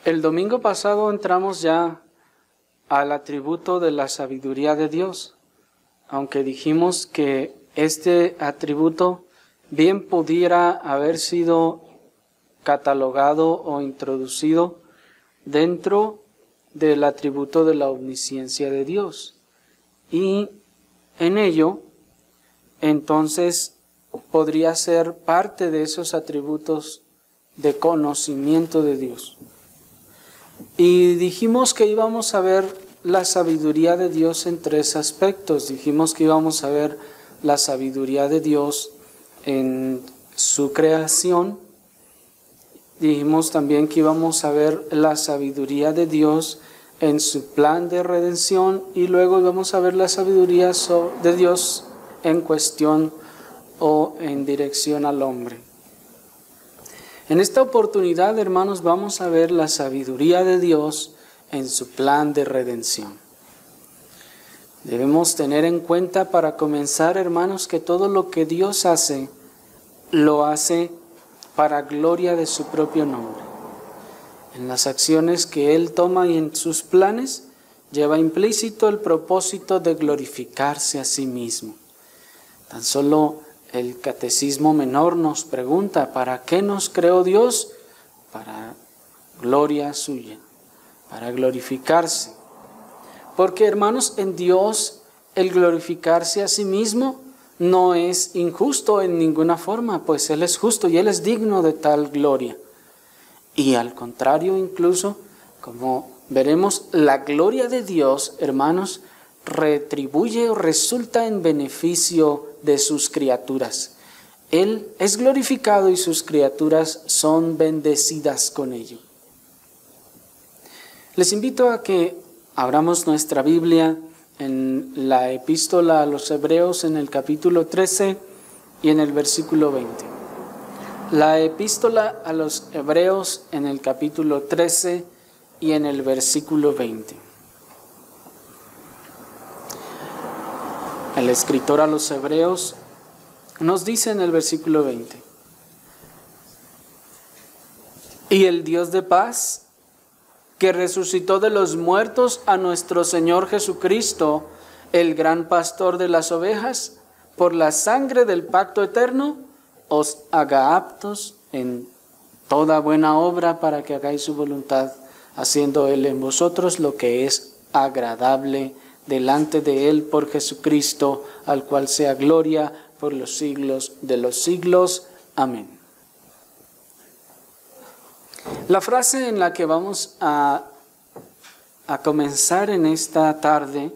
El domingo pasado entramos ya al atributo de la sabiduría de Dios, aunque dijimos que este atributo bien pudiera haber sido catalogado o introducido dentro del atributo de la omnisciencia de Dios. Y en ello, entonces, podría ser parte de esos atributos de conocimiento de Dios. Y dijimos que íbamos a ver la sabiduría de Dios en tres aspectos. Dijimos que íbamos a ver la sabiduría de Dios en su creación. Dijimos también que íbamos a ver la sabiduría de Dios en su plan de redención. Y luego íbamos a ver la sabiduría de Dios en cuestión o en dirección al hombre. En esta oportunidad, hermanos, vamos a ver la sabiduría de Dios en su plan de redención. Debemos tener en cuenta para comenzar, hermanos, que todo lo que Dios hace, lo hace para gloria de su propio nombre. En las acciones que Él toma y en sus planes, lleva implícito el propósito de glorificarse a sí mismo. Tan solo el Catecismo Menor nos pregunta, ¿para qué nos creó Dios? Para gloria suya, para glorificarse. Porque, hermanos, en Dios el glorificarse a sí mismo no es injusto en ninguna forma, pues Él es justo y Él es digno de tal gloria. Y al contrario, incluso, como veremos, la gloria de Dios, hermanos, retribuye o resulta en beneficio de sus criaturas. Él es glorificado y sus criaturas son bendecidas con ello. Les invito a que abramos nuestra Biblia en la epístola a los Hebreos en el capítulo 13 y en el versículo 20. La epístola a los Hebreos en el capítulo 13 y en el versículo 20. El escritor a los Hebreos nos dice en el versículo 20: y el Dios de paz, que resucitó de los muertos a nuestro Señor Jesucristo, el gran pastor de las ovejas, por la sangre del pacto eterno, os haga aptos en toda buena obra para que hagáis su voluntad, haciendo Él en vosotros lo que es agradable delante de Él por Jesucristo, al cual sea gloria por los siglos de los siglos. Amén. La frase en la que vamos a comenzar en esta tarde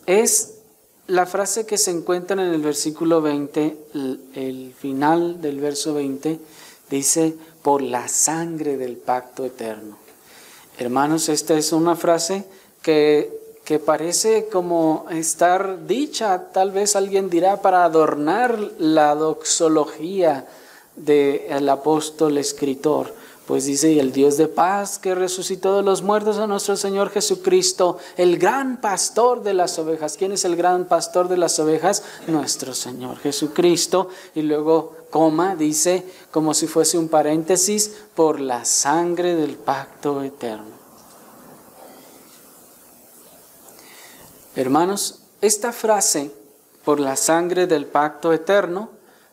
es la frase que se encuentra en el versículo 20, el final del verso 20, dice, por la sangre del pacto eterno. Hermanos, esta es una frase que parece como estar dicha, tal vez alguien dirá, para adornar la doxología del apóstol escritor. Pues dice, y el Dios de paz que resucitó de los muertos a nuestro Señor Jesucristo, el gran pastor de las ovejas. ¿Quién es el gran pastor de las ovejas? Nuestro Señor Jesucristo. Y luego, coma, dice, como si fuese un paréntesis, por la sangre del pacto eterno. Hermanos, esta frase, por la sangre del pacto eterno,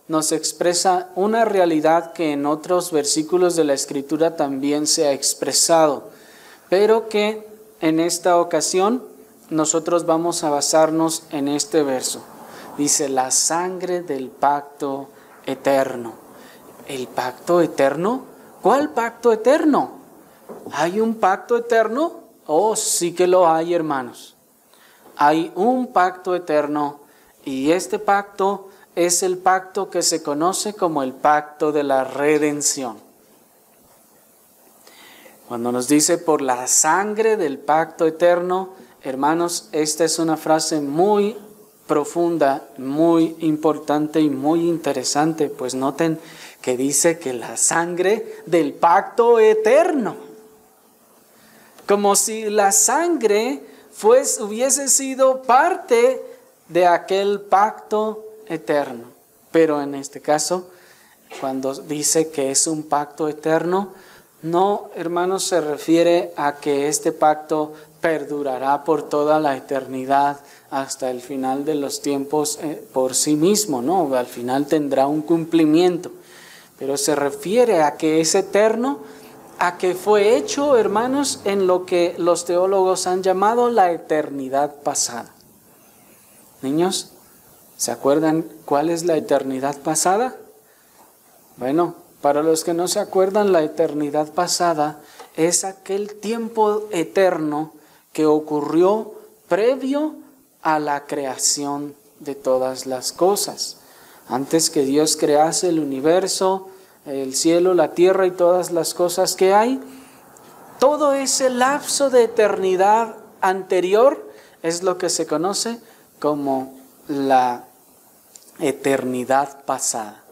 nos expresa una realidad que en otros versículos de la Escritura también se ha expresado, pero que en esta ocasión nosotros vamos a basarnos en este verso. Dice, la sangre del pacto eterno. ¿El pacto eterno? ¿Cuál pacto eterno? ¿Hay un pacto eterno? Oh, sí que lo hay, hermanos. Hay un pacto eterno y este pacto es el pacto que se conoce como el pacto de la redención. Cuando nos dice por la sangre del pacto eterno, hermanos, esta es una frase muy profunda, muy importante y muy interesante, pues noten que dice que la sangre del pacto eterno. Como si la sangre hubiese sido parte de aquel pacto eterno. Pero en este caso, cuando dice que es un pacto eterno, no, hermanos, se refiere a que este pacto perdurará por toda la eternidad hasta el final de los tiempos por sí mismo, ¿no? Al final tendrá un cumplimiento, pero se refiere a que es eterno, a que fue hecho, hermanos, en lo que los teólogos han llamado la eternidad pasada. Niños, ¿se acuerdan cuál es la eternidad pasada? Bueno, para los que no se acuerdan, la eternidad pasada es aquel tiempo eterno que ocurrió previo a la creación de todas las cosas. Antes que Dios crease el universo, el cielo, la tierra y todas las cosas que hay, todo ese lapso de eternidad anterior es lo que se conoce como la eternidad pasada.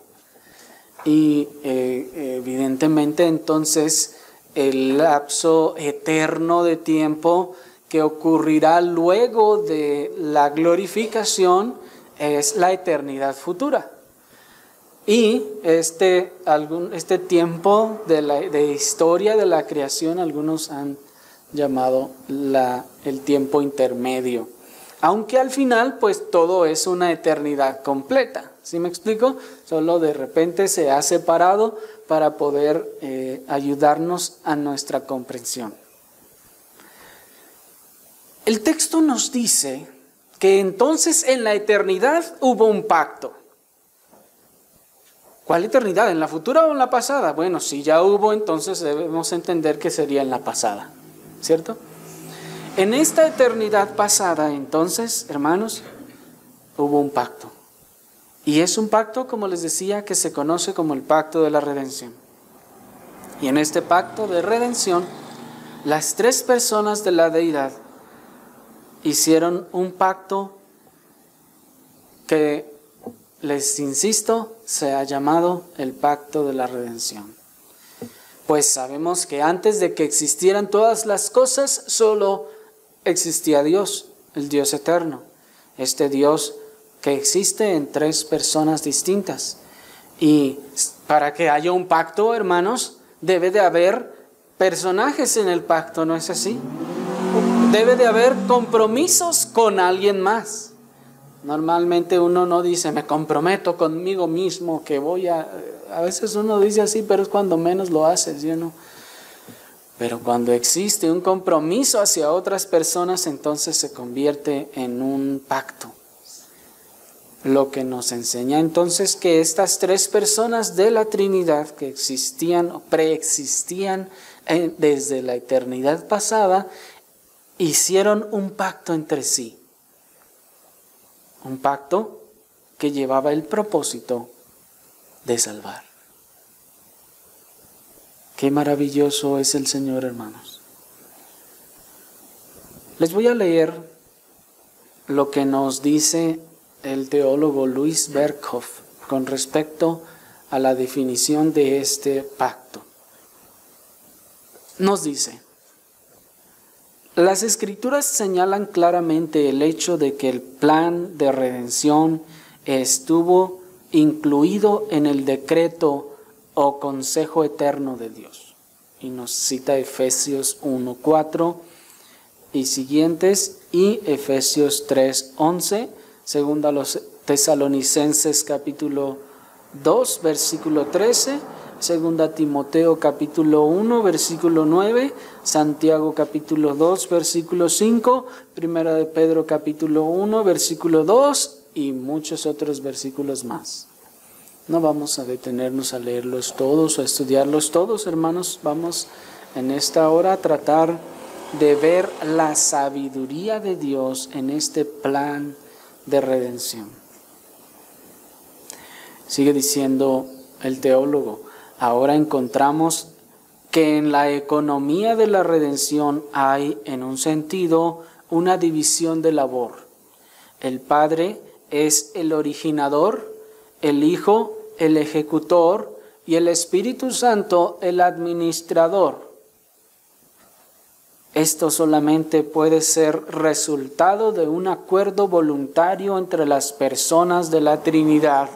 Y evidentemente entonces el lapso eterno de tiempo que ocurrirá luego de la glorificación es la eternidad futura. Y este tiempo de historia de la creación, algunos han llamado el tiempo intermedio. Aunque al final, pues todo es una eternidad completa. ¿Sí me explico? Solo de repente se ha separado para poder ayudarnos a nuestra comprensión. El texto nos dice que entonces en la eternidad hubo un pacto. ¿Cuál eternidad? ¿En la futura o en la pasada? Bueno, si ya hubo, entonces debemos entender que sería en la pasada, ¿cierto? En esta eternidad pasada, entonces, hermanos, hubo un pacto. Y es un pacto, como les decía, que se conoce como el pacto de la redención. Y en este pacto de redención, las tres personas de la deidad hicieron un pacto que, les insisto, se ha llamado el pacto de la redención. Pues sabemos que antes de que existieran todas las cosas, solo existía Dios, el Dios eterno. Este Dios que existe en tres personas distintas. Y para que haya un pacto, hermanos, debe de haber personajes en el pacto, ¿no es así? Debe de haber compromisos con alguien más. Normalmente uno no dice, me comprometo conmigo mismo que voy a... A veces uno dice así, pero es cuando menos lo haces, ¿sí o no? Pero cuando existe un compromiso hacia otras personas, entonces se convierte en un pacto. Lo que nos enseña entonces que estas tres personas de la Trinidad que existían o preexistían desde la eternidad pasada, hicieron un pacto entre sí. Un pacto que llevaba el propósito de salvar. Qué maravilloso es el Señor, hermanos. Les voy a leer lo que nos dice el teólogo Louis Berkhof con respecto a la definición de este pacto. Nos dice: las Escrituras señalan claramente el hecho de que el plan de redención estuvo incluido en el decreto o consejo eterno de Dios. Y nos cita Efesios 1:4 y siguientes, y Efesios 3:11, segunda a los Tesalonicenses capítulo 2, versículo 13, segunda Timoteo capítulo 1, versículo 9, Santiago capítulo 2, versículo 5, primera de Pedro capítulo 1, versículo 2 y muchos otros versículos más. No vamos a detenernos a leerlos todos o a estudiarlos todos, hermanos. Vamos en esta hora a tratar de ver la sabiduría de Dios en este plan de redención. Sigue diciendo el teólogo: ahora encontramos que en la economía de la redención hay, en un sentido, una división de labor. El Padre es el originador, el Hijo el ejecutor y el Espíritu Santo el administrador. Esto solamente puede ser resultado de un acuerdo voluntario entre las personas de la Trinidad,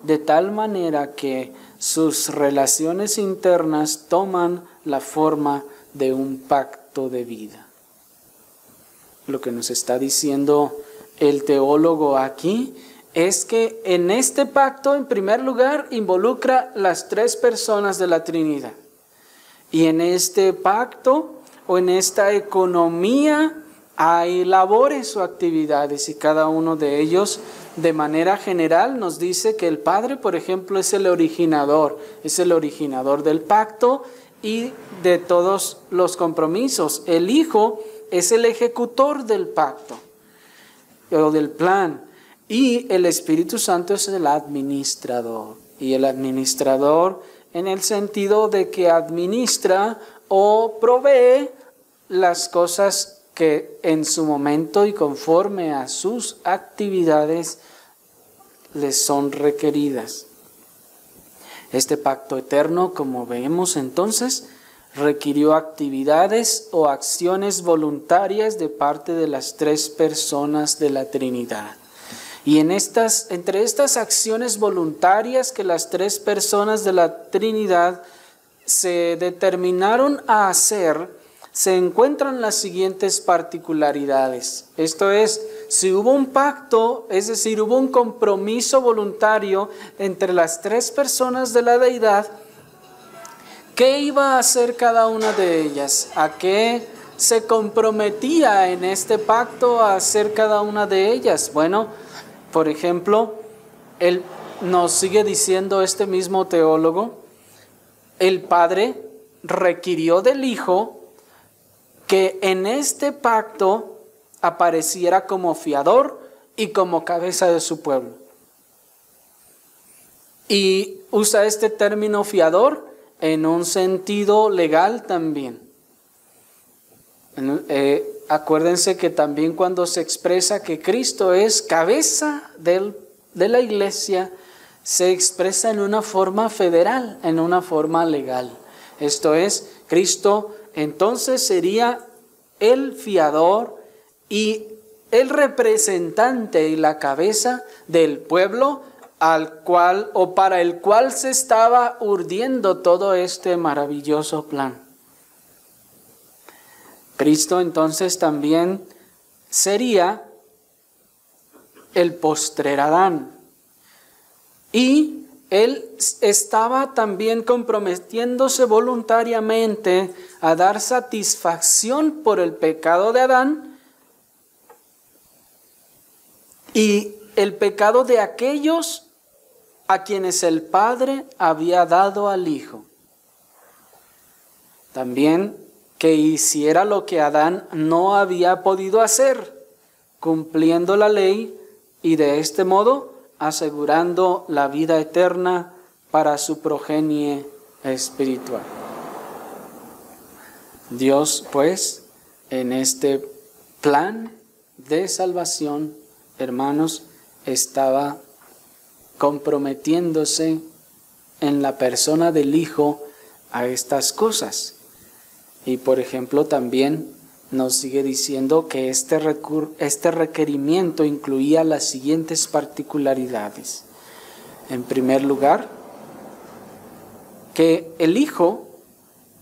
de tal manera que sus relaciones internas toman la forma de un pacto de vida. Lo que nos está diciendo el teólogo aquí es que en este pacto, en primer lugar, involucra las tres personas de la Trinidad. Y en este pacto o en esta economía hay labores o actividades, y cada uno de ellos de manera general nos dice que el Padre, por ejemplo, es el originador del pacto y de todos los compromisos. El Hijo es el ejecutor del pacto o del plan, y el Espíritu Santo es el administrador. Y el administrador en el sentido de que administra o provee las cosas que en su momento y conforme a sus actividades les son requeridas. Este pacto eterno, como vemos entonces, requirió actividades o acciones voluntarias de parte de las tres personas de la Trinidad. Y entre estas acciones voluntarias que las tres personas de la Trinidad se determinaron a hacer, se encuentran las siguientes particularidades. Esto es, si hubo un pacto, es decir, hubo un compromiso voluntario entre las tres personas de la deidad, ¿qué iba a hacer cada una de ellas? ¿A qué se comprometía en este pacto a hacer cada una de ellas? Bueno, por ejemplo, él nos sigue diciendo este mismo teólogo, el Padre requirió del Hijo que en este pacto apareciera como fiador y como cabeza de su pueblo. Y usa este término fiador en un sentido legal también. Acuérdense que también cuando se expresa que Cristo es cabeza de la iglesia, se expresa en una forma federal, en una forma legal. Esto es, Cristo entonces sería el fiador y el representante y la cabeza del pueblo al cual o para el cual se estaba urdiendo todo este maravilloso plan. Cristo entonces también sería el postrer Adán. Y él estaba también comprometiéndose voluntariamente a dar satisfacción por el pecado de Adán y el pecado de aquellos a quienes el Padre había dado al Hijo. También que hiciera lo que Adán no había podido hacer, cumpliendo la ley y de este modo asegurando la vida eterna para su progenie espiritual. Dios, pues, en este plan de salvación, hermanos, estaba comprometiéndose en la persona del Hijo a estas cosas. Y por ejemplo también nos sigue diciendo que este requerimiento incluía las siguientes particularidades. En primer lugar, que el Hijo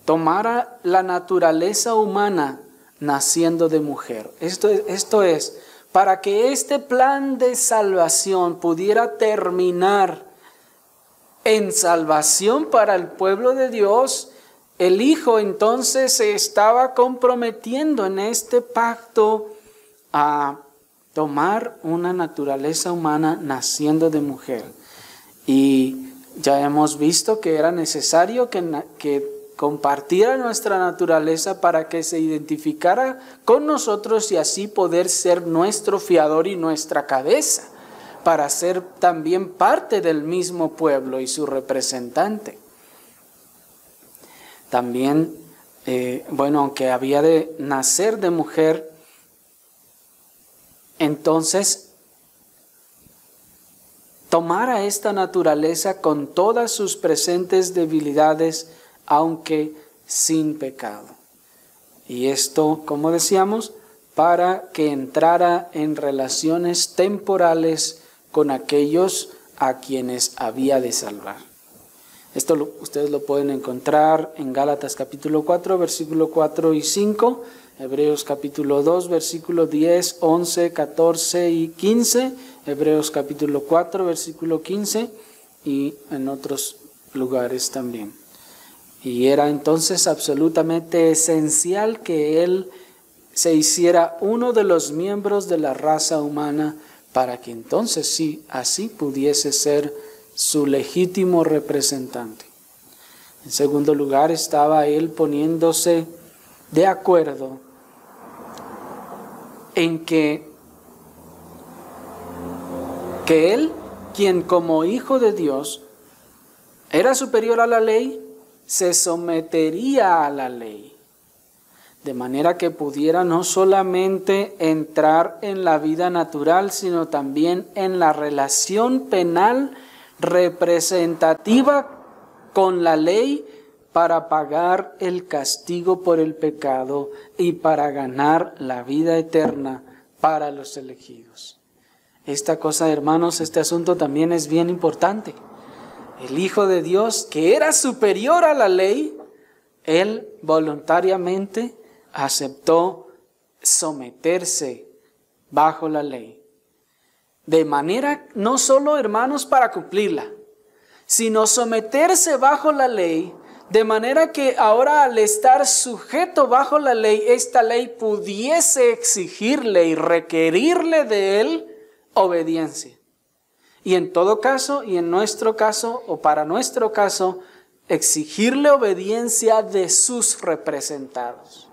tomara la naturaleza humana naciendo de mujer. Esto es, para que este plan de salvación pudiera terminar en salvación para el pueblo de Dios, el Hijo entonces se estaba comprometiendo en este pacto a tomar una naturaleza humana naciendo de mujer. Y ya hemos visto que era necesario que compartiera nuestra naturaleza para que se identificara con nosotros y así poder ser nuestro fiador y nuestra cabeza, para ser también parte del mismo pueblo y su representante. También, aunque había de nacer de mujer, entonces tomara esta naturaleza con todas sus presentes debilidades, aunque sin pecado. Y esto, como decíamos, para que entrara en relaciones temporales con aquellos a quienes había de salvar. Ustedes lo pueden encontrar en Gálatas capítulo 4, versículo 4 y 5, Hebreos capítulo 2, versículo 10, 11, 14 y 15, Hebreos capítulo 4, versículo 15 y en otros lugares también. Y era entonces absolutamente esencial que Él se hiciera uno de los miembros de la raza humana para que entonces sí, así pudiese ser su legítimo representante. En segundo lugar, estaba Él poniéndose de acuerdo en que Él, quien como Hijo de Dios era superior a la ley, se sometería a la ley, de manera que pudiera no solamente entrar en la vida natural, sino también en la relación penal representativa con la ley para pagar el castigo por el pecado y para ganar la vida eterna para los elegidos. Esta cosa, hermanos, este asunto también es bien importante. El Hijo de Dios, que era superior a la ley, Él voluntariamente aceptó someterse bajo la ley. De manera, no solo, hermanos, para cumplirla, sino someterse bajo la ley, de manera que ahora al estar sujeto bajo la ley, esta ley pudiese exigirle y requerirle de Él obediencia. Y en todo caso, y en nuestro caso, o para nuestro caso, exigirle obediencia de sus representados.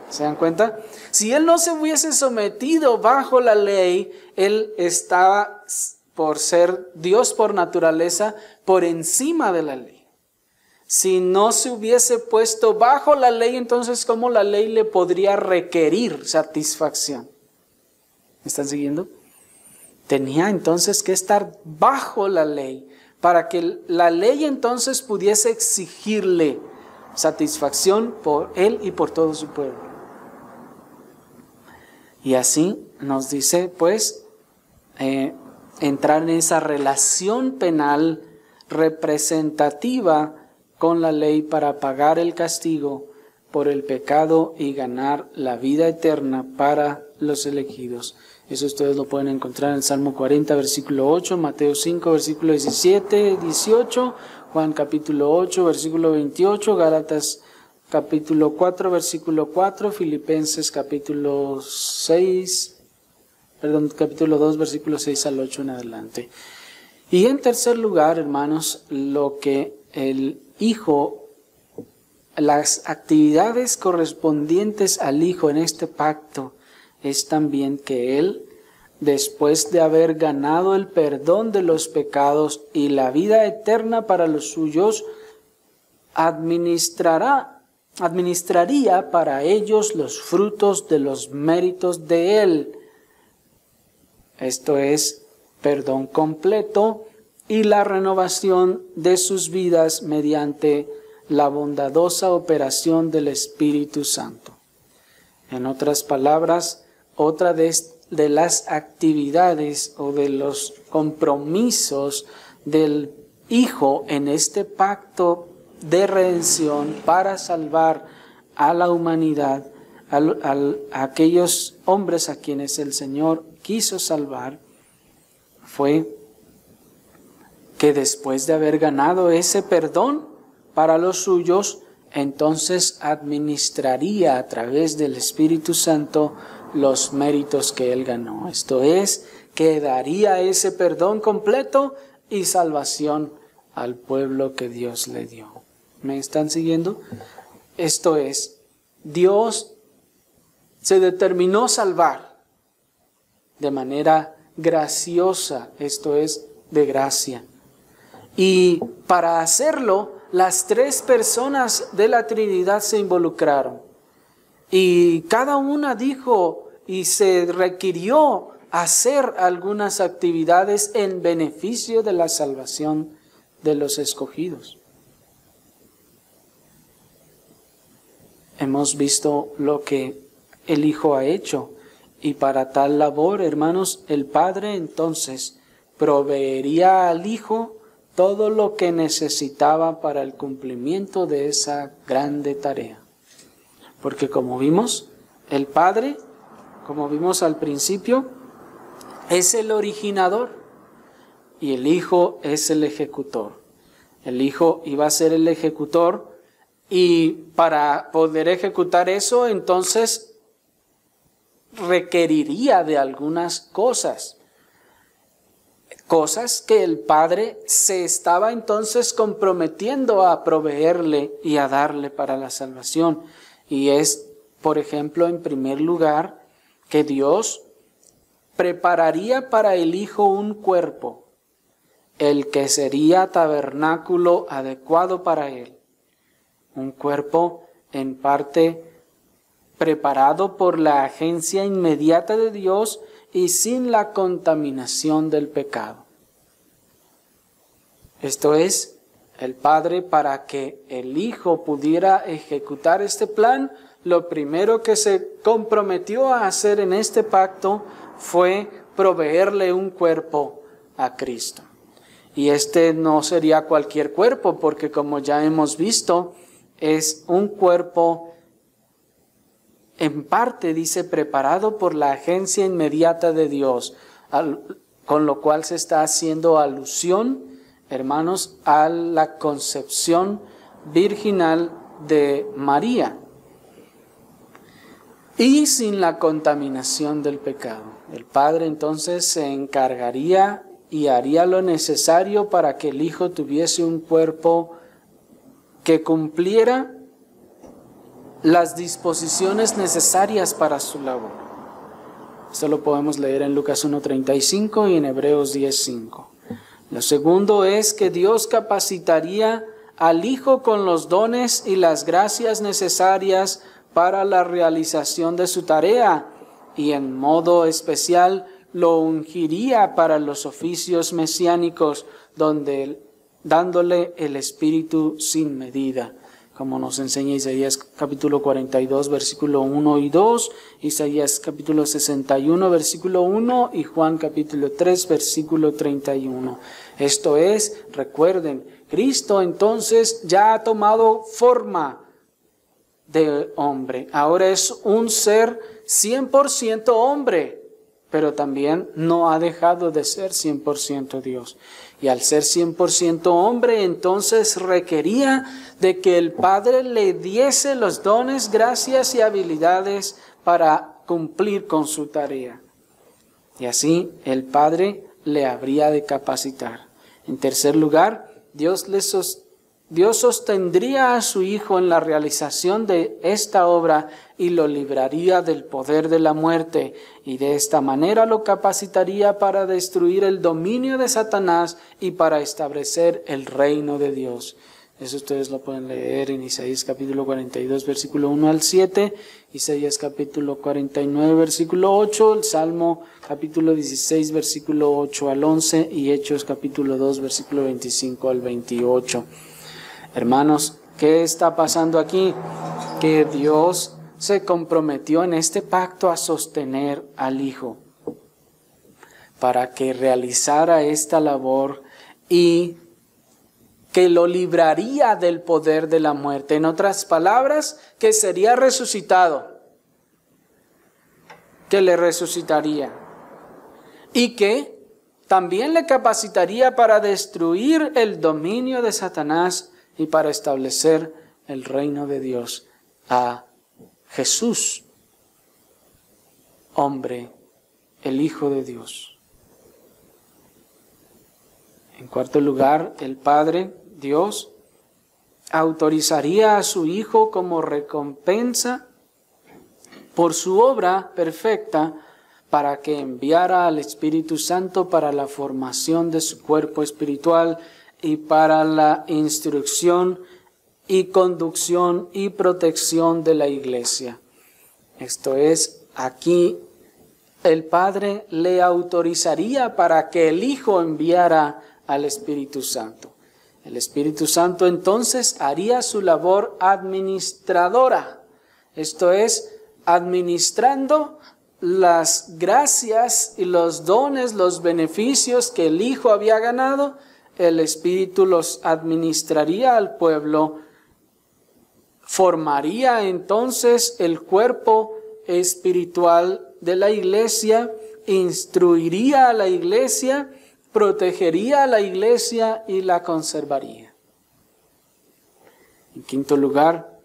¿Se dan cuenta? Si Él no se hubiese sometido bajo la ley, Él estaba, por ser Dios por naturaleza, por encima de la ley. Si no se hubiese puesto bajo la ley, entonces ¿cómo la ley le podría requerir satisfacción? ¿Me están siguiendo? Tenía entonces que estar bajo la ley para que la ley entonces pudiese exigirle satisfacción por Él y por todo su pueblo. Y así nos dice, pues, entrar en esa relación penal representativa con la ley para pagar el castigo por el pecado y ganar la vida eterna para los elegidos. Eso ustedes lo pueden encontrar en Salmo 40, versículo 8, Mateo 5, versículo 17, 18, Juan capítulo 8, versículo 28, Gálatas capítulo 4, versículo 4, Filipenses capítulo 2, versículo 6 al 8 en adelante. Y en tercer lugar, hermanos, lo que el Hijo, las actividades correspondientes al Hijo en este pacto, es también que Él, después de haber ganado el perdón de los pecados y la vida eterna para los suyos, administraría para ellos los frutos de los méritos de Él. Esto es, perdón completo y la renovación de sus vidas mediante la bondadosa operación del Espíritu Santo. En otras palabras, otra de las actividades o de los compromisos del Hijo en este pacto de redención para salvar a la humanidad, a aquellos hombres a quienes el Señor quiso salvar, fue que después de haber ganado ese perdón para los suyos, entonces administraría a través del Espíritu Santo los méritos que Él ganó. Esto es, que daría ese perdón completo y salvación al pueblo que Dios le dio. ¿Me están siguiendo? Esto es, Dios se determinó salvar de manera graciosa, esto es, de gracia. Y para hacerlo, las tres personas de la Trinidad se involucraron. Y cada una dijo y se requirió hacer algunas actividades en beneficio de la salvación de los escogidos. Hemos visto lo que el Hijo ha hecho. Y para tal labor, hermanos, el Padre entonces proveería al Hijo todo lo que necesitaba para el cumplimiento de esa grande tarea. Porque como vimos, el Padre, como vimos al principio, es el originador y el Hijo es el ejecutor. El Hijo iba a ser el ejecutor y para poder ejecutar eso, entonces requeriría de algunas cosas que el Padre se estaba entonces comprometiendo a proveerle y a darle para la salvación. Y es, por ejemplo, en primer lugar, que Dios prepararía para el Hijo un cuerpo, el que sería tabernáculo adecuado para él. Un cuerpo en parte preparado por la agencia inmediata de Dios y sin la contaminación del pecado. Esto es, el Padre, para que el Hijo pudiera ejecutar este plan, lo primero que se comprometió a hacer en este pacto fue proveerle un cuerpo a Cristo. Y este no sería cualquier cuerpo, porque como ya hemos visto, es un cuerpo en parte, dice, preparado por la agencia inmediata de Dios, con lo cual se está haciendo alusión, hermanos, a la concepción virginal de María y sin la contaminación del pecado. El Padre entonces se encargaría y haría lo necesario para que el Hijo tuviese un cuerpo que cumpliera las disposiciones necesarias para su labor. Esto lo podemos leer en Lucas 1:35 y en Hebreos 10:5. Lo segundo es que Dios capacitaría al Hijo con los dones y las gracias necesarias para la realización de su tarea, y en modo especial lo ungiría para los oficios mesiánicos, dándole el Espíritu sin medida, como nos enseña Isaías capítulo 42, versículo 1 y 2, Isaías capítulo 61, versículo 1 y Juan capítulo 3, versículo 31. Esto es, recuerden, Cristo entonces ya ha tomado forma de hombre. Ahora es un ser 100% hombre, pero también no ha dejado de ser 100% Dios. Y al ser 100% hombre, entonces requería de que el Padre le diese los dones, gracias y habilidades para cumplir con su tarea. Y así el Padre le habría de capacitar. En tercer lugar, Dios sostendría a su Hijo en la realización de esta obra y lo libraría del poder de la muerte, y de esta manera lo capacitaría para destruir el dominio de Satanás y para establecer el reino de Dios. Eso ustedes lo pueden leer en Isaías capítulo 42, versículo 1 al 7, Isaías capítulo 49, versículo 8, el Salmo capítulo 16, versículo 8 al 11, y Hechos capítulo 2, versículo 25 al 28. Hermanos, ¿qué está pasando aquí? Que Dios se comprometió en este pacto a sostener al Hijo para que realizara esta labor y que lo libraría del poder de la muerte. En otras palabras, que sería resucitado, que le resucitaría y que también le capacitaría para destruir el dominio de Satanás y para establecer el reino de Dios. A Jesús, hombre, el Hijo de Dios. En cuarto lugar, el Padre, Dios, autorizaría a su Hijo como recompensa por su obra perfecta para que enviara al Espíritu Santo para la formación de su cuerpo espiritual y para la instrucción y conducción y protección de la iglesia. Esto es, aquí el Padre le autorizaría para que el Hijo enviara al Espíritu Santo. El Espíritu Santo entonces haría su labor administradora. Esto es, administrando las gracias y los dones, los beneficios que el Hijo había ganado, el Espíritu los administraría al pueblo, formaría entonces el cuerpo espiritual de la iglesia, instruiría a la iglesia, protegería a la iglesia y la conservaría. En quinto lugar,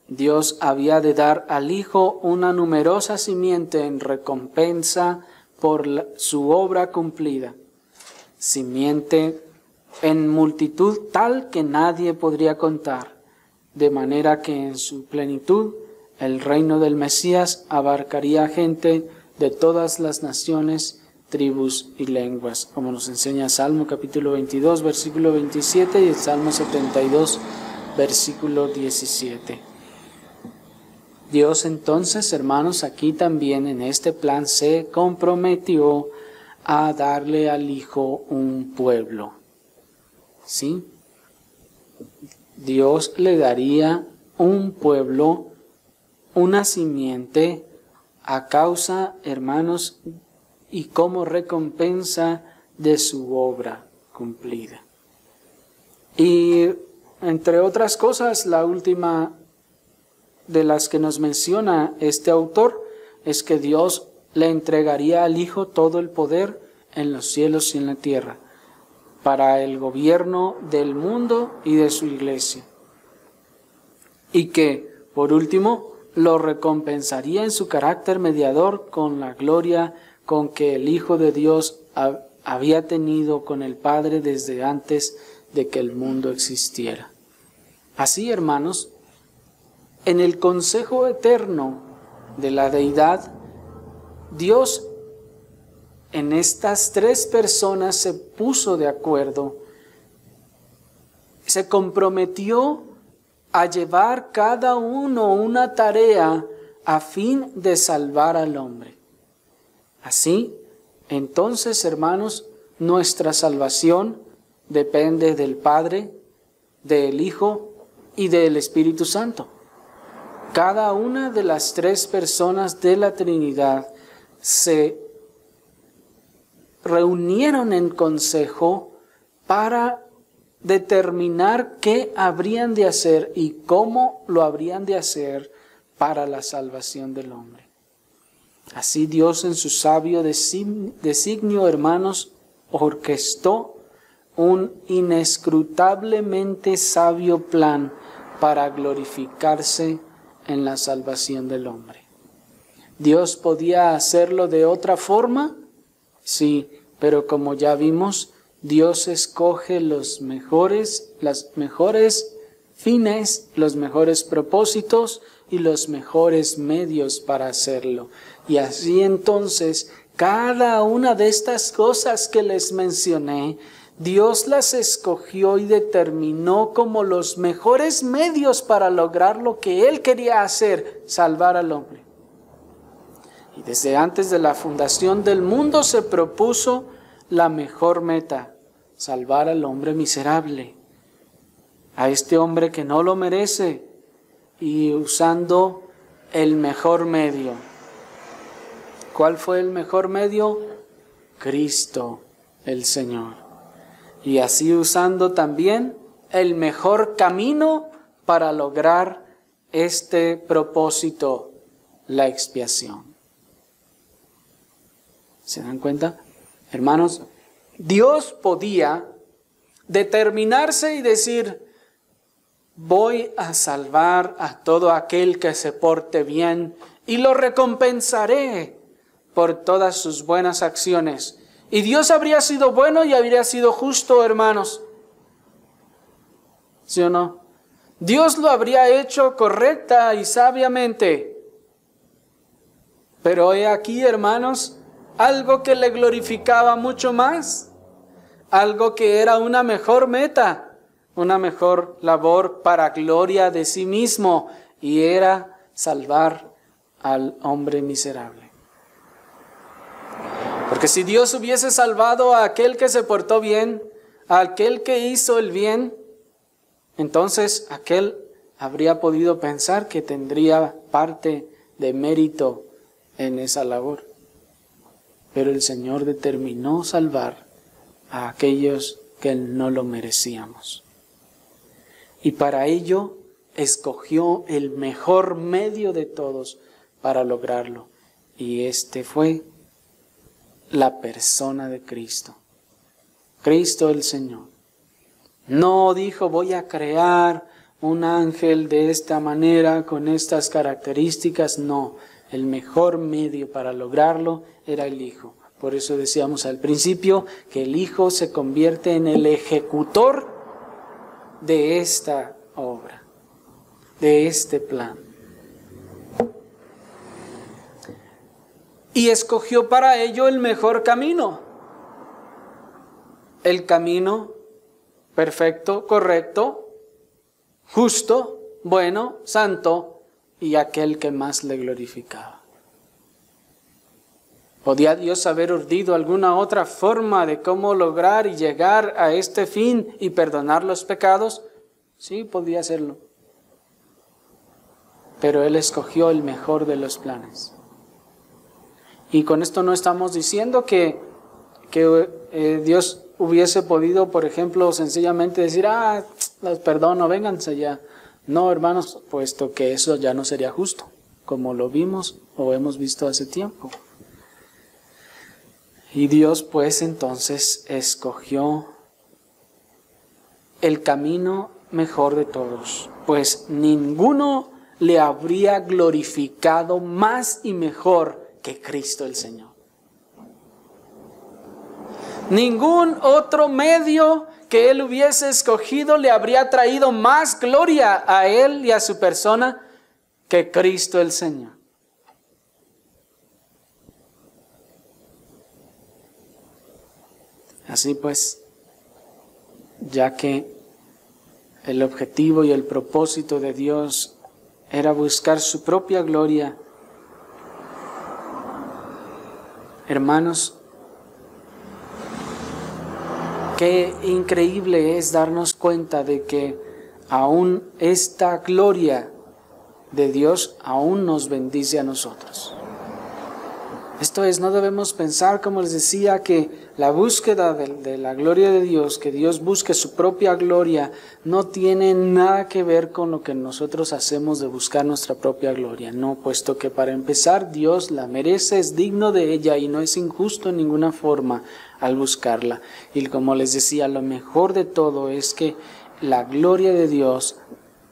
Dios había de dar al Hijo una numerosa simiente en recompensa por su obra cumplida, simiente en multitud tal que nadie podría contar, de manera que en su plenitud el reino del Mesías abarcaría gente de todas las naciones, tribus y lenguas, como nos enseña Salmo capítulo 22, versículo 27 y el Salmo 72, versículo 17. Dios entonces, hermanos, aquí también en este plan se comprometió a darle al Hijo un pueblo. ¿Sí? Dios le daría un pueblo, una simiente, a causa, hermanos, y como recompensa de su obra cumplida. Y entre otras cosas, la última de las que nos menciona este autor es que Dios le entregaría al Hijo todo el poder en los cielos y en la tierra para el gobierno del mundo y de su iglesia. Y que, por último, lo recompensaría en su carácter mediador con la gloria con que el Hijo de Dios había tenido con el Padre desde antes de que el mundo existiera. Así, hermanos, en el consejo eterno de la deidad, Dios en estas tres personas se puso de acuerdo, se comprometió a llevar cada uno una tarea a fin de salvar al hombre. Así, entonces, hermanos, nuestra salvación depende del Padre, del Hijo y del Espíritu Santo. Cada una de las tres personas de la Trinidad se reunieron en consejo para determinar qué habrían de hacer y cómo lo habrían de hacer para la salvación del hombre. Así Dios en su sabio designio, hermanos, orquestó un inescrutablemente sabio plan para glorificarse en la salvación del hombre. ¿Dios podía hacerlo de otra forma? Sí, pero como ya vimos, Dios escoge las mejores fines, los mejores propósitos y los mejores medios para hacerlo. Y así entonces, cada una de estas cosas que les mencioné, Dios las escogió y determinó como los mejores medios para lograr lo que Él quería hacer, salvar al hombre. Y desde antes de la fundación del mundo se propuso la mejor meta, salvar al hombre miserable, a este hombre que no lo merece, y usando el mejor medio. ¿Cuál fue el mejor medio? Cristo, el Señor. Y así usando también el mejor camino para lograr este propósito, la expiación. ¿Se dan cuenta? Hermanos, Dios podía determinarse y decir: voy a salvar a todo aquel que se porte bien y lo recompensaré por todas sus buenas acciones. Y Dios habría sido bueno y habría sido justo, hermanos. ¿Sí o no? Dios lo habría hecho correcta y sabiamente. Pero he aquí, hermanos, algo que le glorificaba mucho más, algo que era una mejor meta, una mejor labor para gloria de sí mismo, y era salvar al hombre miserable. Porque si Dios hubiese salvado a aquel que se portó bien, a aquel que hizo el bien, entonces aquel habría podido pensar que tendría parte de mérito en esa labor. Pero el Señor determinó salvar a aquellos que no lo merecíamos. Y para ello escogió el mejor medio de todos para lograrlo. Y este fue la persona de Cristo. Cristo el Señor. No dijo, voy a crear un ángel de esta manera, con estas características. No, el mejor medio para lograrlo era el Hijo. Por eso decíamos al principio que el Hijo se convierte en el ejecutor de esta obra, de este plan. Y escogió para ello el mejor camino. El camino perfecto, correcto, justo, bueno, santo y aquel que más le glorificaba. ¿Podía Dios haber urdido alguna otra forma de cómo lograr y llegar a este fin y perdonar los pecados? Sí, podía hacerlo. Pero Él escogió el mejor de los planes. Y con esto no estamos diciendo que Dios hubiese podido, por ejemplo, sencillamente decir, los perdono, vénganse ya. No, hermanos, puesto que eso ya no sería justo, como lo vimos o hemos visto hace tiempo. Y Dios pues entonces escogió el camino mejor de todos, pues ninguno le habría glorificado más y mejor que Cristo el Señor. Ningún otro medio que Él hubiese escogido le habría traído más gloria a Él y a su persona que Cristo el Señor. Así pues, ya que el objetivo y el propósito de Dios era buscar su propia gloria, hermanos, qué increíble es darnos cuenta de que aún esta gloria de Dios aún nos bendice a nosotros. Esto es, no debemos pensar, como les decía, que la búsqueda de la gloria de Dios, que Dios busque su propia gloria, no tiene nada que ver con lo que nosotros hacemos de buscar nuestra propia gloria. No, puesto que para empezar Dios la merece, es digno de ella y no es injusto en ninguna forma al buscarla. Y como les decía, lo mejor de todo es que la gloria de Dios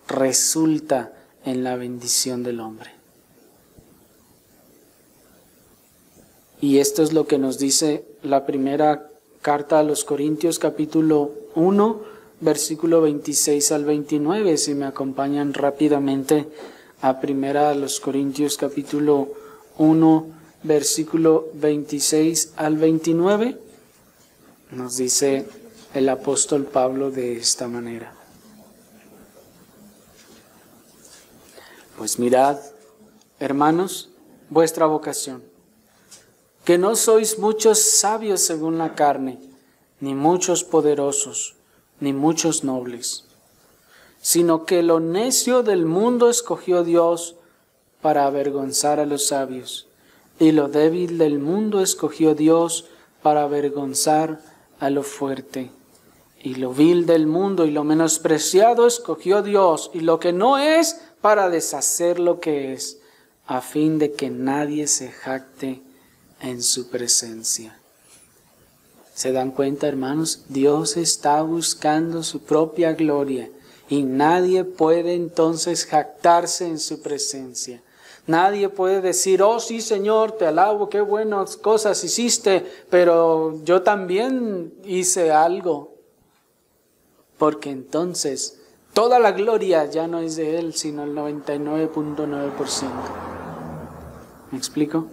resulta en la bendición del hombre. Y esto es lo que nos dice la primera carta a los Corintios, capítulo 1, versículo 26 al 29. Si me acompañan rápidamente a primera a los Corintios, capítulo 1, versículo 26 al 29, nos dice el apóstol Pablo de esta manera. Pues mirad, hermanos, vuestra vocación, que no sois muchos sabios según la carne, ni muchos poderosos, ni muchos nobles, sino que lo necio del mundo escogió Dios para avergonzar a los sabios, y lo débil del mundo escogió Dios para avergonzar a lo fuerte. Y lo vil del mundo y lo menospreciado escogió Dios, y lo que no es, para deshacer lo que es, a fin de que nadie se jacte en su presencia. ¿Se dan cuenta, hermanos? Dios está buscando su propia gloria y nadie puede entonces jactarse en su presencia. Nadie puede decir, oh sí Señor, te alabo, qué buenas cosas hiciste, pero yo también hice algo. Porque entonces toda la gloria ya no es de Él, sino el 99.9%. ¿Me explico?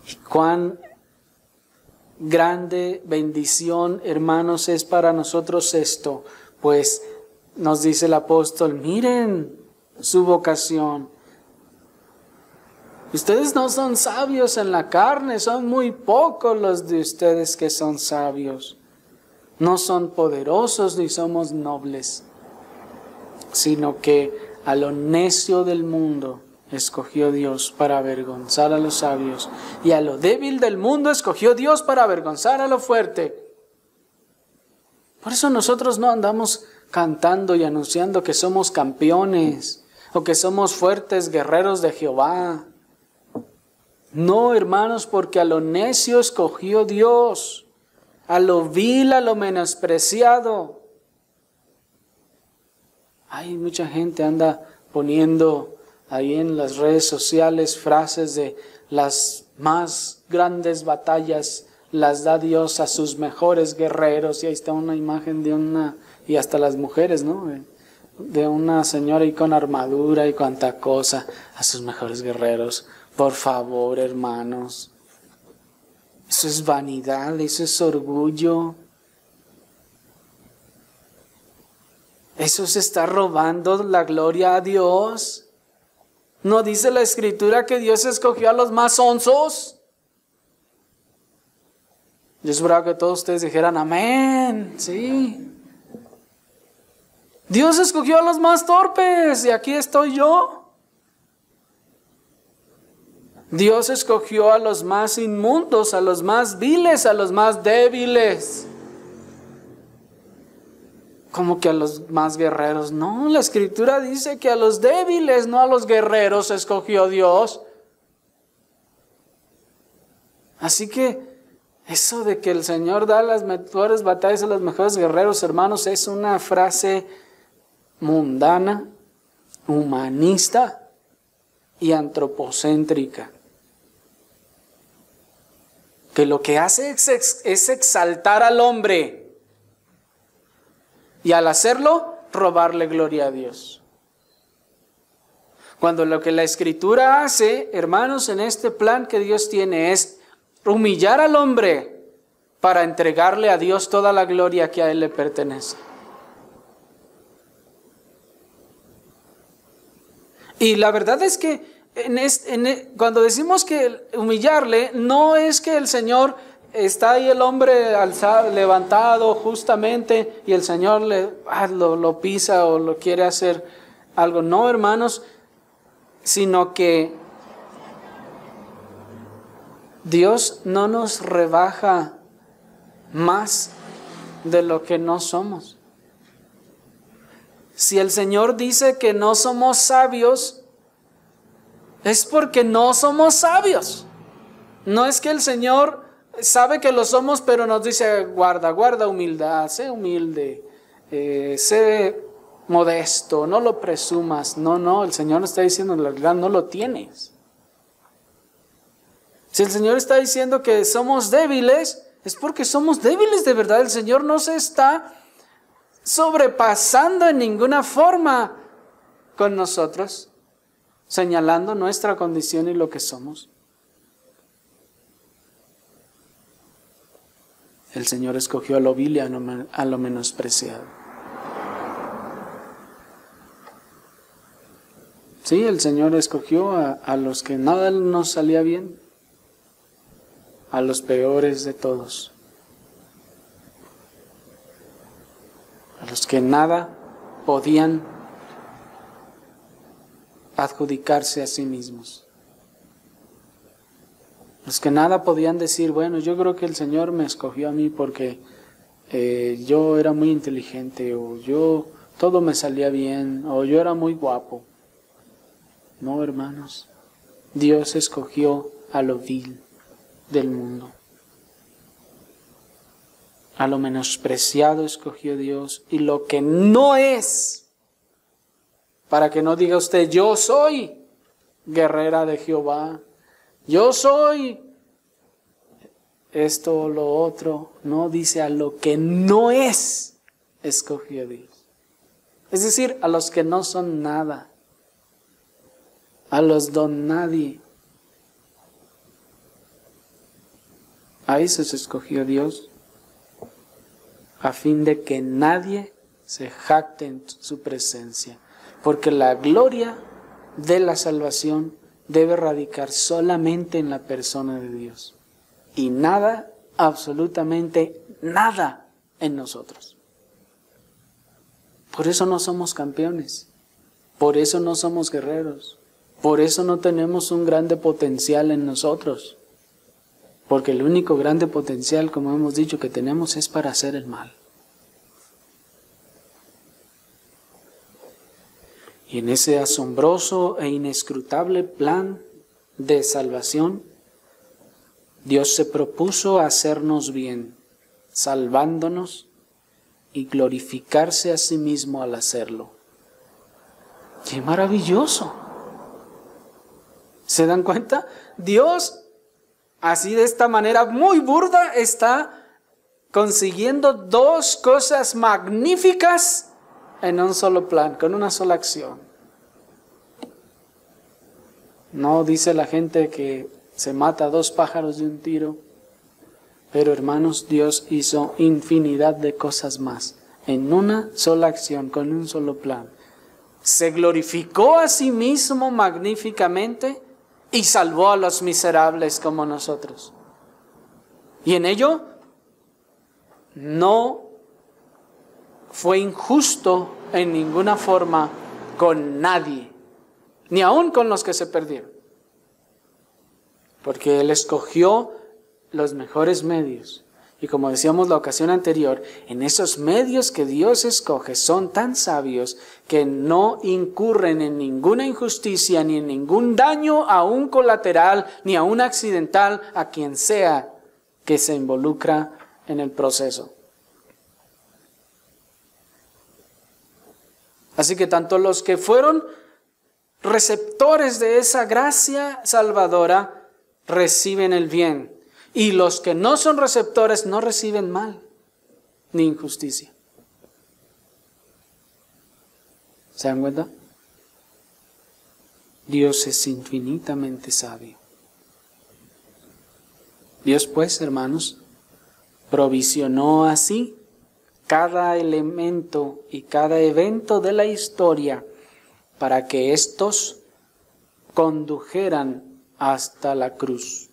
Y cuán grande bendición, hermanos, es para nosotros esto. Pues nos dice el apóstol, miren su vocación. Ustedes no son sabios en la carne, son muy pocos los de ustedes que son sabios. No son poderosos ni somos nobles, sino que a lo necio del mundo escogió Dios para avergonzar a los sabios, y a lo débil del mundo escogió Dios para avergonzar a lo fuerte. Por eso nosotros no andamos cantando y anunciando que somos campeones o que somos fuertes guerreros de Jehová. No, hermanos, porque a lo necio escogió Dios, a lo vil, a lo menospreciado. Hay mucha gente anda poniendo ahí en las redes sociales frases de las más grandes batallas las da Dios a sus mejores guerreros, y ahí está una imagen de una, y hasta las mujeres, ¿no? De una señora ahí con armadura y cuanta cosa, a sus mejores guerreros. Por favor, hermanos, eso es vanidad, eso es orgullo. Eso se está robando la gloria a Dios. ¿No dice la Escritura que Dios escogió a los más onzos? Yo esperaba que todos ustedes dijeran amén. Sí. Dios escogió a los más torpes y aquí estoy yo. Dios escogió a los más inmundos, a los más viles, a los más débiles. ¿Cómo que a los más guerreros? No, la Escritura dice que a los débiles, no a los guerreros, escogió Dios. Así que eso de que el Señor da las mejores batallas a los mejores guerreros, hermanos, es una frase mundana, humanista y antropocéntrica. Que lo que hace es exaltar al hombre y al hacerlo, robarle gloria a Dios. Cuando lo que la Escritura hace, hermanos, en este plan que Dios tiene es humillar al hombre para entregarle a Dios toda la gloria que a Él le pertenece. Y la verdad es que cuando decimos que humillarle, no es que el Señor está ahí el hombre alzado, levantado justamente y el Señor lo pisa o lo quiere hacer algo. No, hermanos, sino que Dios no nos rebaja más de lo que no somos. Si el Señor dice que no somos sabios, es porque no somos sabios. No es que el Señor sabe que lo somos, pero nos dice, guarda humildad, sé humilde, sé modesto, no lo presumas. No, el Señor está diciendo, en realidad no lo tienes. Si el Señor está diciendo que somos débiles, es porque somos débiles de verdad. El Señor no se está sobrepasando en ninguna forma con nosotros, señalando nuestra condición y lo que somos. El Señor escogió a lo vil y a lo menospreciado. Sí, el Señor escogió a los que nada nos salía bien, a los peores de todos, a los que nada podían adjudicarse a sí mismos, los que nada podían decir, bueno, yo creo que el Señor me escogió a mí porque yo era muy inteligente, o todo me salía bien, o yo era muy guapo. No, hermanos, Dios escogió a lo vil del mundo. A lo menospreciado escogió Dios, y lo que no es, para que no diga usted, yo soy guerrera de Jehová, yo soy esto o lo otro. No, dice a lo que no es, escogió Dios. Es decir, a los que no son nada, a los don nadie. A esos escogió Dios, a fin de que nadie se jacte en su presencia. Porque la gloria de la salvación debe radicar solamente en la persona de Dios. Y nada, absolutamente nada en nosotros. Por eso no somos campeones. Por eso no somos guerreros. Por eso no tenemos un grande potencial en nosotros. Porque el único grande potencial, como hemos dicho, que tenemos es para hacer el mal. Y en ese asombroso e inescrutable plan de salvación, Dios se propuso hacernos bien, salvándonos y glorificarse a sí mismo al hacerlo. ¡Qué maravilloso! ¿Se dan cuenta? Dios, así de esta manera muy burda, está consiguiendo dos cosas magníficas en un solo plan, con una sola acción. No dice la gente que se mata a 2 pájaros de un tiro, pero hermanos, Dios hizo infinidad de cosas más en una sola acción, con un solo plan. Se glorificó a sí mismo magníficamente y salvó a los miserables como nosotros. Y en ello no fue injusto en ninguna forma con nadie, ni aun con los que se perdieron. Porque Él escogió los mejores medios. Y como decíamos la ocasión anterior, en esos medios que Dios escoge son tan sabios que no incurren en ninguna injusticia ni en ningún daño, aun colateral, ni aun accidental, a quien sea que se involucra en el proceso. Así que tanto los que fueron receptores de esa gracia salvadora reciben el bien, y los que no son receptores no reciben mal ni injusticia. ¿Se dan cuenta? Dios es infinitamente sabio. Dios, pues, hermanos, provisionó así cada elemento y cada evento de la historia para que éstos condujeran hasta la cruz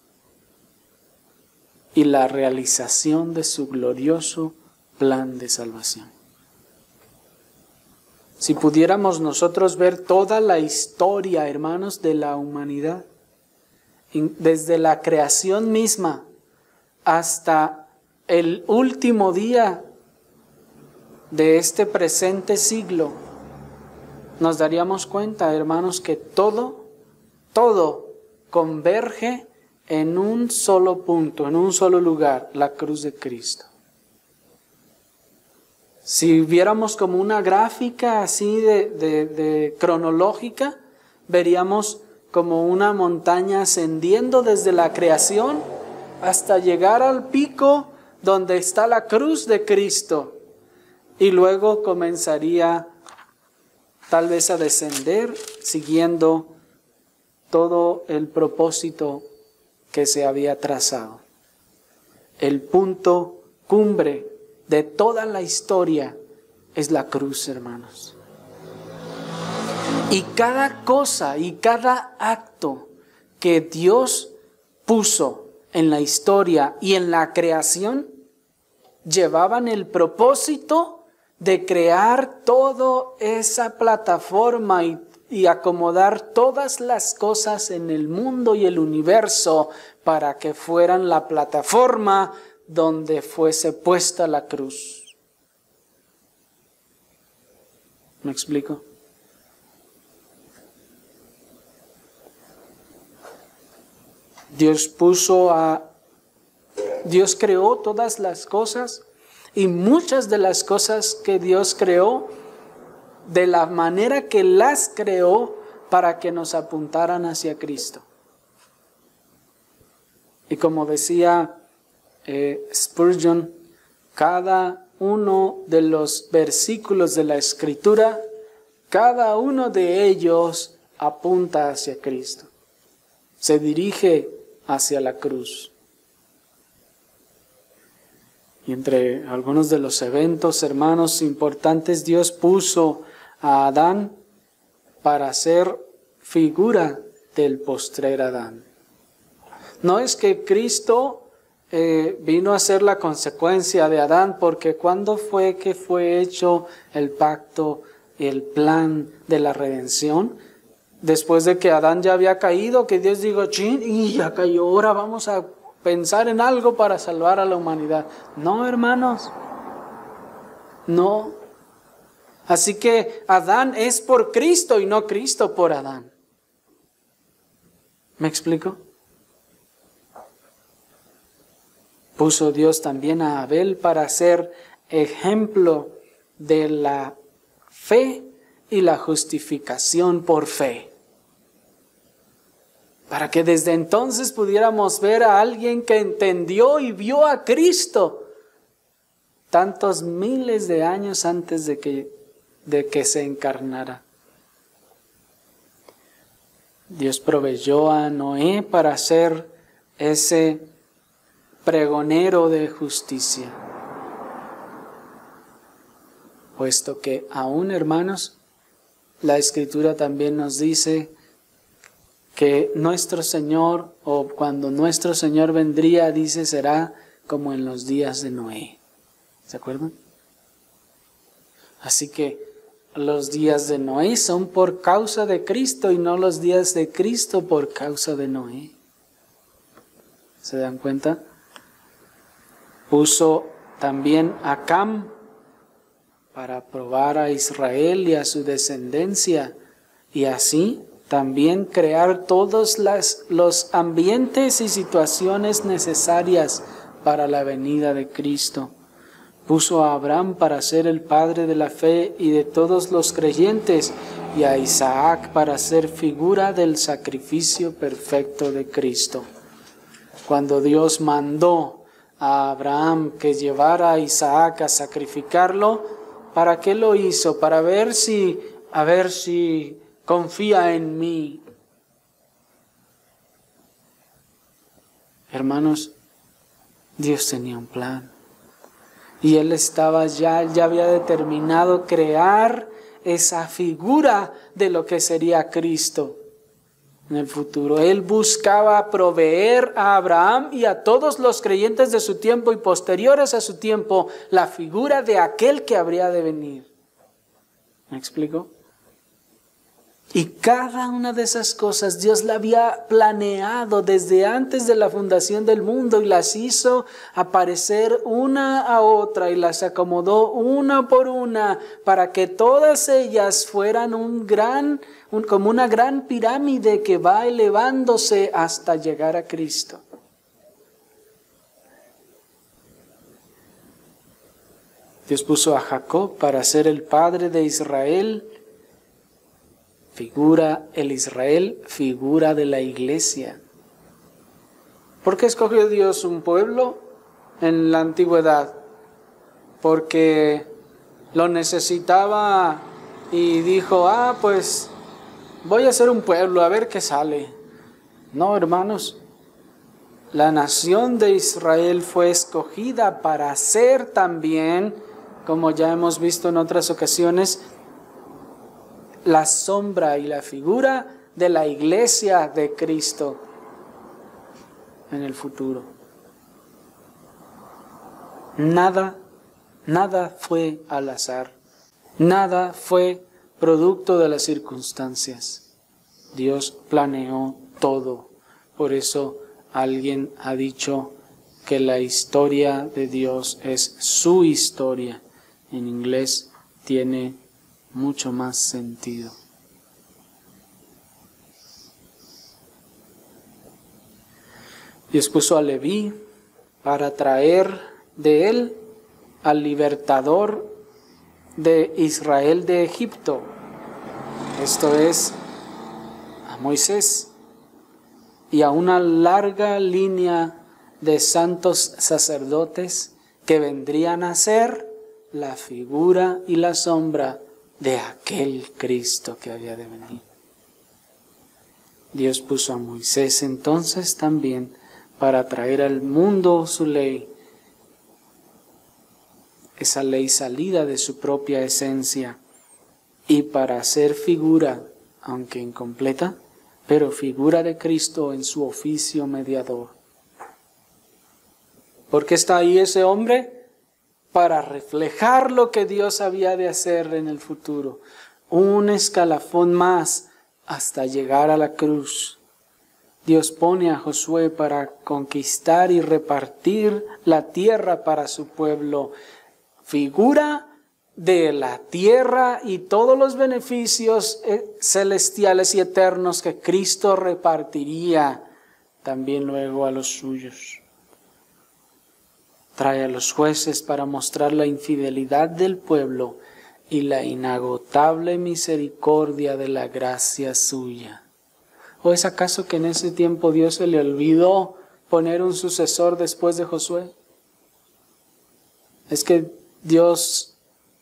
y la realización de su glorioso plan de salvación. Si pudiéramos nosotros ver toda la historia, hermanos, de la humanidad, desde la creación misma hasta el último día de este presente siglo, nos daríamos cuenta, hermanos, que todo converge en un solo punto, en un solo lugar, la cruz de Cristo. Si viéramos como una gráfica así de cronológica, veríamos como una montaña ascendiendo desde la creación hasta llegar al pico donde está la cruz de Cristo. Y luego comenzaría tal vez a descender siguiendo todo el propósito que se había trazado. El punto cumbre de toda la historia es la cruz, hermanos. Y cada cosa y cada acto que Dios puso en la historia y en la creación llevaban el propósito de crear toda esa plataforma y acomodar todas las cosas en el mundo y el universo para que fueran la plataforma donde fuese puesta la cruz. ¿Me explico? Dios creó todas las cosas, y muchas de las cosas que Dios creó de la manera que las creó para que nos apuntaran hacia Cristo. Y como decía Spurgeon, cada uno de los versículos de la Escritura, cada uno de ellos apunta hacia Cristo, se dirige hacia la cruz. Y entre algunos de los eventos, hermanos, importantes, Dios puso a Adán para ser figura del postrer Adán. No es que Cristo vino a ser la consecuencia de Adán, porque ¿cuándo fue que fue hecho el pacto, el plan de la redención? Después de que Adán ya había caído, que Dios dijo, chin, y ya cayó, ahora vamos a pensar en algo para salvar a la humanidad. No, hermanos, no. Así que Adán es por Cristo y no Cristo por Adán. ¿Me explico? Puso Dios también a Abel para ser ejemplo de la fe y la justificación por fe. Para que desde entonces pudiéramos ver a alguien que entendió y vio a Cristo tantos miles de años antes de que se encarnara. Dios proveyó a Noé para ser ese pregonero de justicia. Puesto que aún, hermanos, la Escritura también nos dice que nuestro Señor, o cuando nuestro Señor vendría, dice, será como en los días de Noé. ¿Se acuerdan? Así que los días de Noé son por causa de Cristo y no los días de Cristo por causa de Noé. ¿Se dan cuenta? Puso también a Cam para probar a Israel y a su descendencia, y así también crear todos los ambientes y situaciones necesarias para la venida de Cristo. Puso a Abraham para ser el padre de la fe y de todos los creyentes, y a Isaac para ser figura del sacrificio perfecto de Cristo. Cuando Dios mandó a Abraham que llevara a Isaac a sacrificarlo, ¿para qué lo hizo? Para a ver si confía en mí. Hermanos, Dios tenía un plan. Y Él ya había determinado crear esa figura de lo que sería Cristo en el futuro. Él buscaba proveer a Abraham y a todos los creyentes de su tiempo y posteriores a su tiempo la figura de aquel que habría de venir. ¿Me explico? Y cada una de esas cosas Dios la había planeado desde antes de la fundación del mundo y las hizo aparecer una a otra y las acomodó una por una para que todas ellas fueran como una gran pirámide que va elevándose hasta llegar a Cristo. Dios puso a Jacob para ser el padre de Israel. Figura de la iglesia. ¿Por qué escogió Dios un pueblo en la antigüedad? Porque lo necesitaba y dijo, pues voy a hacer un pueblo, a ver qué sale. No, hermanos, la nación de Israel fue escogida para ser también, como ya hemos visto en otras ocasiones, la sombra y la figura de la iglesia de Cristo en el futuro. Nada fue al azar. Nada fue producto de las circunstancias. Dios planeó todo. Por eso alguien ha dicho que la historia de Dios es su historia. En inglés tiene mucho más sentido. Dios puso a Leví para traer de él al libertador de Israel de Egipto. Esto es, a Moisés, y a una larga línea de santos sacerdotes que vendrían a ser la figura y la sombra de aquel Cristo que había de venir. Dios puso a Moisés entonces también para traer al mundo su ley, esa ley salida de su propia esencia, y para ser figura, aunque incompleta, pero figura de Cristo en su oficio mediador. ¿Por qué está ahí ese hombre? Para reflejar lo que Dios había de hacer en el futuro. Un escalafón más hasta llegar a la cruz. Dios pone a Josué para conquistar y repartir la tierra para su pueblo. Figura de la tierra y todos los beneficios celestiales y eternos que Cristo repartiría también luego a los suyos. Trae a los jueces para mostrar la infidelidad del pueblo y la inagotable misericordia de la gracia suya. ¿O es acaso que en ese tiempo Dios se le olvidó poner un sucesor después de Josué? Es que Dios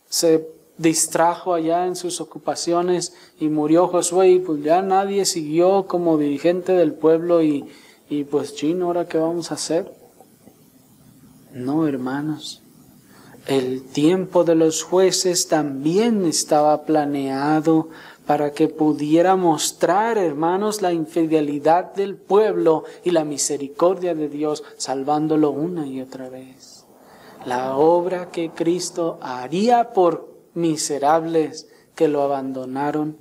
se distrajo allá en sus ocupaciones y murió Josué y pues ya nadie siguió como dirigente del pueblo y pues chino, ¿ahora qué vamos a hacer? No, hermanos. El tiempo de los jueces también estaba planeado para que pudiera mostrar, hermanos, la infidelidad del pueblo y la misericordia de Dios, salvándolo una y otra vez. La obra que Cristo haría por miserables que lo abandonaron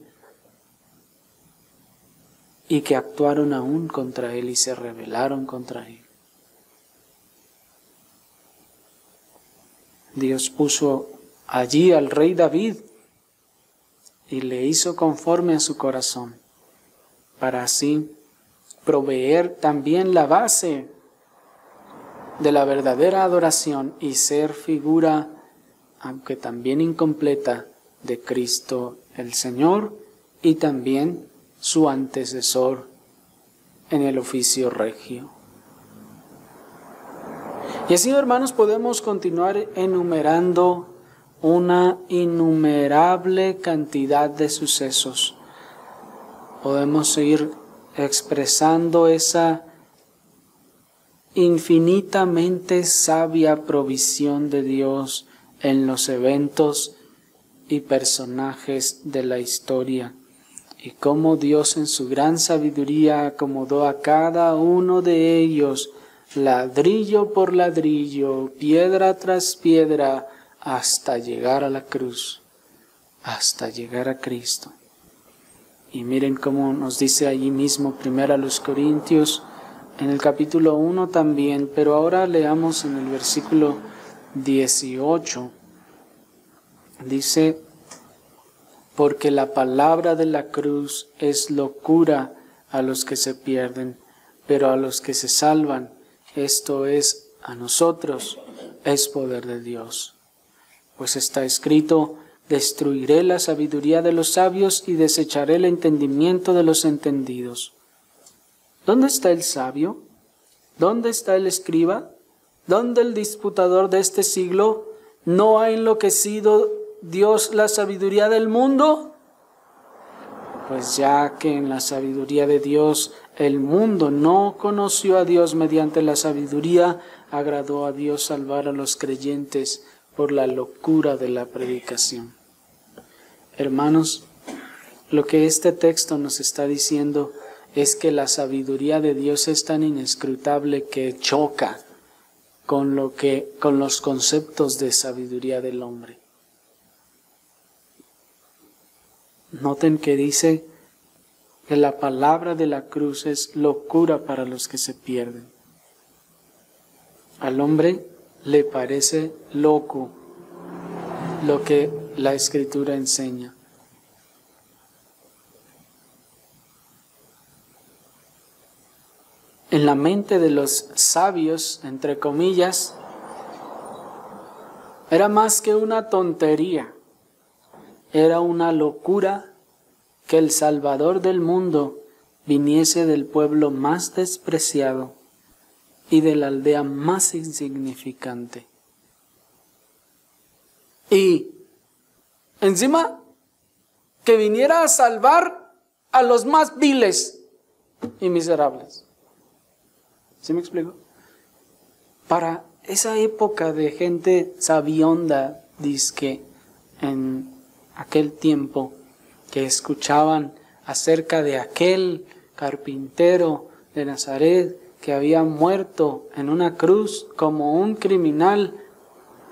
y que actuaron aún contra Él y se rebelaron contra Él. Dios puso allí al rey David y le hizo conforme a su corazón, para así proveer también la base de la verdadera adoración y ser figura, aunque también incompleta, de Cristo el Señor y también su antecesor en el oficio regio. Y así, hermanos, podemos continuar enumerando una innumerable cantidad de sucesos. Podemos seguir expresando esa infinitamente sabia provisión de Dios en los eventos y personajes de la historia, y cómo Dios en su gran sabiduría acomodó a cada uno de ellos ladrillo por ladrillo, piedra tras piedra, hasta llegar a la cruz, hasta llegar a Cristo. Y miren cómo nos dice allí mismo, primero a los Corintios, en el capítulo 1 también, pero ahora leamos en el versículo 18. Dice, porque la palabra de la cruz es locura a los que se pierden, pero a los que se salvan, esto es, a nosotros, es poder de Dios. Pues está escrito, destruiré la sabiduría de los sabios y desecharé el entendimiento de los entendidos. ¿Dónde está el sabio? ¿Dónde está el escriba? ¿Dónde el disputador de este siglo? ¿No ha enloquecido Dios la sabiduría del mundo? Pues ya que en la sabiduría de Dios el mundo no conoció a Dios mediante la sabiduría, agradó a Dios salvar a los creyentes por la locura de la predicación. Hermanos, lo que este texto nos está diciendo es que la sabiduría de Dios es tan inescrutable que choca con los conceptos de sabiduría del hombre. Noten que dice que la palabra de la cruz es locura para los que se pierden. Al hombre le parece loco lo que la Escritura enseña. En la mente de los sabios, entre comillas, era más que una tontería, era una locura que el Salvador del mundo viniese del pueblo más despreciado y de la aldea más insignificante. Y encima, que viniera a salvar a los más viles y miserables. ¿Sí me explico? Para esa época de gente sabionda, dizque en aquel tiempo, que escuchaban acerca de aquel carpintero de Nazaret que había muerto en una cruz como un criminal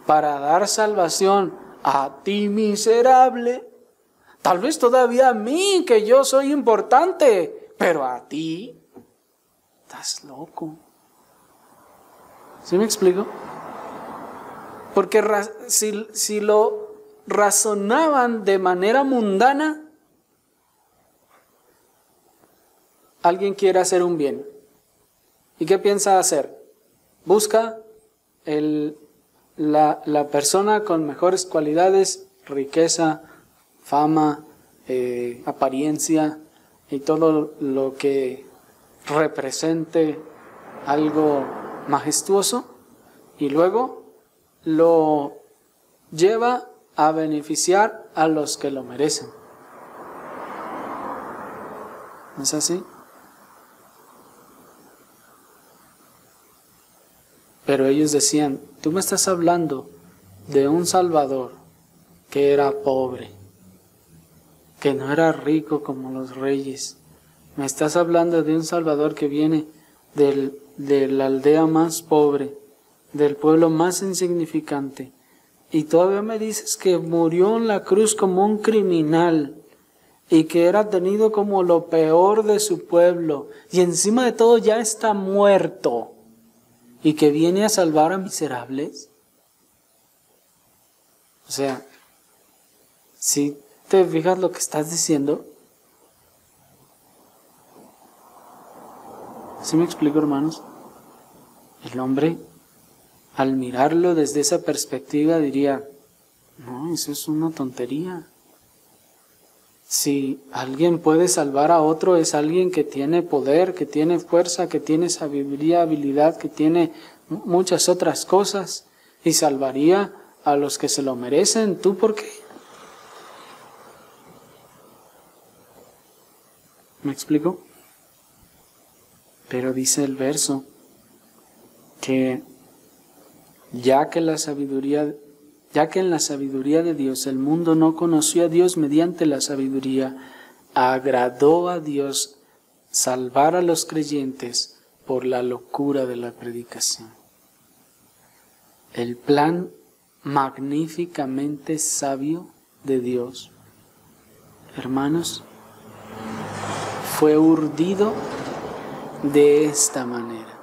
para dar salvación a ti miserable, tal vez todavía a mí que yo soy importante, pero a ti estás loco. ¿Sí me explico? Porque si lo razonaban de manera mundana. Alguien quiere hacer un bien. ¿Y qué piensa hacer? Busca la persona con mejores cualidades, riqueza, fama, apariencia y todo lo que represente algo majestuoso, y luego lo lleva a beneficiar a los que lo merecen. ¿No es así? Pero ellos decían, tú me estás hablando de un Salvador que era pobre, que no era rico como los reyes. Me estás hablando de un Salvador que viene de la aldea más pobre, del pueblo más insignificante. Y todavía me dices que murió en la cruz como un criminal y que era tenido como lo peor de su pueblo. Y encima de todo ya está muerto. Y que viene a salvar a miserables. O sea, si te fijas lo que estás diciendo. ¿Sí me explico, hermanos? El hombre, al mirarlo desde esa perspectiva, diría, no, eso es una tontería. Si alguien puede salvar a otro, es alguien que tiene poder, que tiene fuerza, que tiene sabiduría, habilidad, que tiene muchas otras cosas, y salvaría a los que se lo merecen. ¿Tú por qué? ¿Me explico? Pero dice el verso que ya que en la sabiduría de Dios el mundo no conoció a Dios mediante la sabiduría, agradó a Dios salvar a los creyentes por la locura de la predicación. El plan magníficamente sabio de Dios, hermanos, fue urdido de esta manera: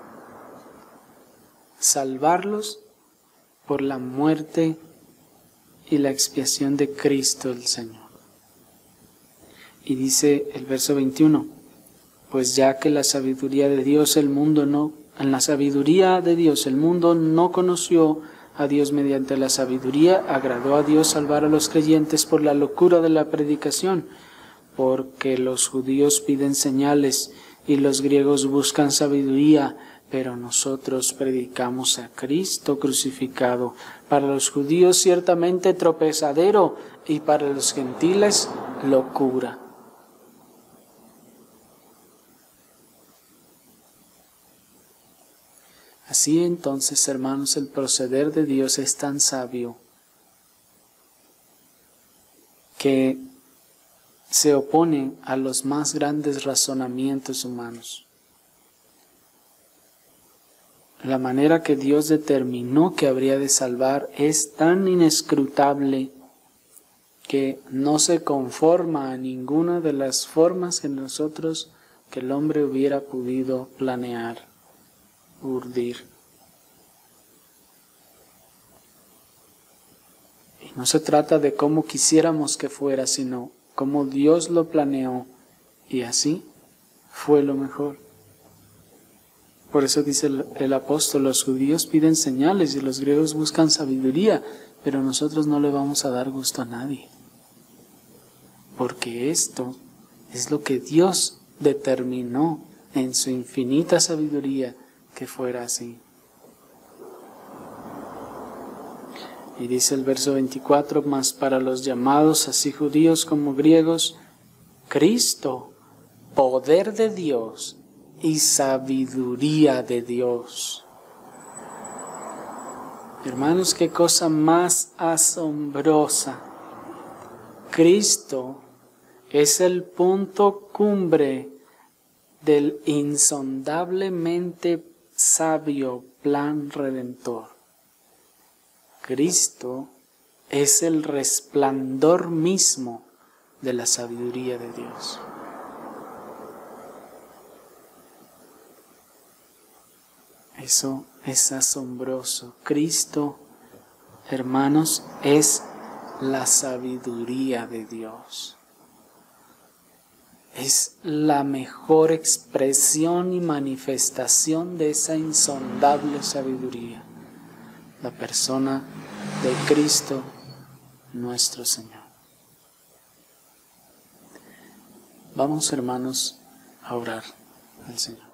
salvarlos por la muerte y la expiación de Cristo el Señor. Y dice el verso 21, pues ya que en la sabiduría de Dios el mundo no conoció a Dios mediante la sabiduría, agradó a Dios salvar a los creyentes por la locura de la predicación, porque los judíos piden señales y los griegos buscan sabiduría, pero nosotros predicamos a Cristo crucificado, para los judíos ciertamente tropezadero y para los gentiles locura. Así entonces, hermanos, el proceder de Dios es tan sabio que se opone a los más grandes razonamientos humanos. La manera que Dios determinó que habría de salvar es tan inescrutable que no se conforma a ninguna de las formas que el hombre hubiera podido planear, urdir. Y no se trata de cómo quisiéramos que fuera, sino cómo Dios lo planeó, y así fue lo mejor. Por eso dice el apóstol, los judíos piden señales y los griegos buscan sabiduría, pero nosotros no le vamos a dar gusto a nadie. Porque esto es lo que Dios determinó en su infinita sabiduría que fuera así. Y dice el verso 24, mas para los llamados, así judíos como griegos, Cristo, poder de Dios y sabiduría de Dios. Hermanos, qué cosa más asombrosa. Cristo es el punto cumbre del insondablemente sabio plan redentor. Cristo es el resplandor mismo de la sabiduría de Dios. Eso es asombroso. Cristo, hermanos, es la sabiduría de Dios. Es la mejor expresión y manifestación de esa insondable sabiduría, la persona de Cristo nuestro Señor. Vamos, hermanos, a orar al Señor.